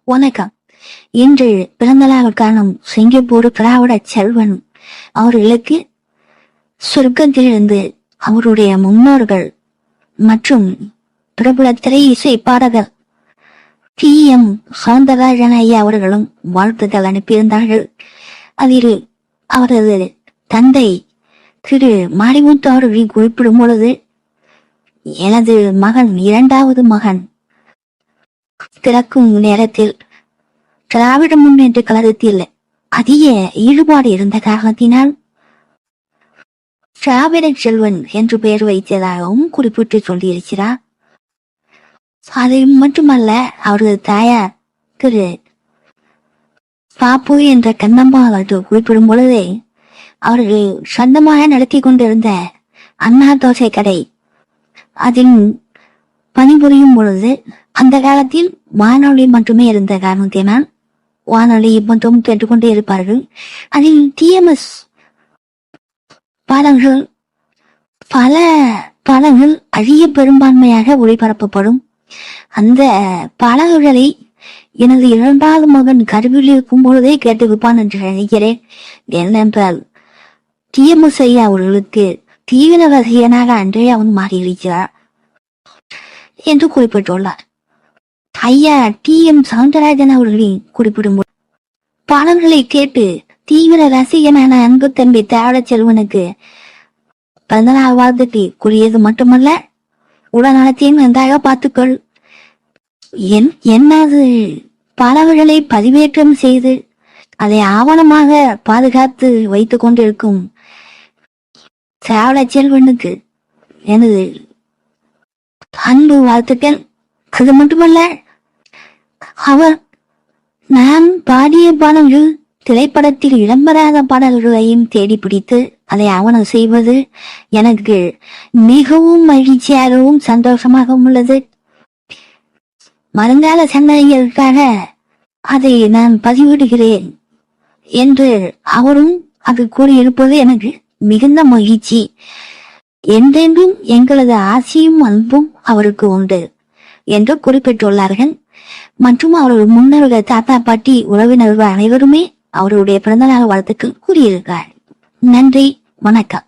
வணக்கம். இன்று பிறந்தநாள் காணும் சிங்கப்பூர் திராவிட செல்வன் அவர்களுக்கு சொர்க்கத்திலிருந்து அவருடைய முன்னோர்கள் மற்றும் பிரபல திரை இசை பாடகர் TM சௌந்தரராஜன் ஐயா அவர்களும் வாழ்த்துக்கள் அனுப்பியிருந்தார்கள். அதில் அவரது தந்தை திரு மாரிமுத்து அவர்களை குறிப்பிடும் பொழுது, எனது மகன் இரண்டாவது மகன் பிறக்கும் நேரத்தில் திராவிட முன்னேற்ற கழகத்தில் அதிக ஈடுபாடு இருந்த காரணத்தினால் திராவிட செல்வன் என்று பெயர் வைத்ததாகவும் குறிப்பிட்டு சொல்லியிருக்கிறார். அது மட்டுமல்ல, அவரது தாயார் திரு பாப்பு என்ற கண்ணம்மா அவர்கள் குறிப்பிடும் பொழுதே, அவர்கள் சொந்தமாக நடத்தி கொண்டிருந்த அண்ணா தோசை கடை அதில் பணிபுரியும் பொழுது அந்த காலத்தில் வானொலி மட்டுமே இருந்த காரணத்தினால் வானொலி மட்டும் கேட்டுக்கொண்டே இருப்பார்கள். அதில் TMS பல பாடல்கள் அதிக பெரும்பான்மையாக ஒளிபரப்பப்படும். அந்த பாடல்களை எனது இரண்டாவது மகன் கருவில் இருக்கும் பொழுதே கேட்டிருப்பான் என்று நினைக்கிறேன். ஏனென்றால் TMS ஐயா அவர்களுக்கு தீவிர ரசிகனாக அன்றே அவன் மாறியிருக்கிறார் என்று குறிப்பிட்டுள்ளார். ஐயா TM சௌந்தரராஜன் அவர்களின் குறிப்பிடும் பாடல்களை கேட்டு தீவிர ரசிகனான அன்பு தம்பி திராவிட செல்வனுக்கு பிறந்தநாள் வாழ்த்துக்கு கூறியது மட்டுமல்ல, உடல்நலத்தையும் நன்றாக பார்த்துக்கள், என்னது பாடல்களை பதிவேற்றம் செய்து அதை ஆவணமாக பாதுகாத்து வைத்துக் கொண்டிருக்கும் திராவிட செல்வனுக்கு எனது அன்பு வாழ்த்துக்கள். அது மட்டுமல்ல, அவர் நான் பாடிய பாடல்கள் திரைப்படத்தில் இடம்பெறாத பாடல்களையும் தேடி பிடித்து அதை ஆவணம் செய்வது எனக்கு மிகவும் மகிழ்ச்சியாகவும் சந்தோஷமாகவும் உள்ளது. வருங்கால சந்ததிகளுக்காக அதை நான் பதிவிடுகிறேன் என்று அவரும் அது கூறியிருப்பது எனக்கு மிகுந்த மகிழ்ச்சி. என்றென்றும் எங்களது ஆசையும் அன்பும் அவருக்கு உண்டு என்று குறிப்பிட்டுள்ளார்கள். மற்றும் அவருடைய முன்னோர்கள் தாத்தா பாட்டி உறவினர்கள் அனைவருமே அவருடைய பிறந்தநாள் வாழ்த்துக்கள் கூறியிருக்கிறார். நன்றி, வணக்கம்.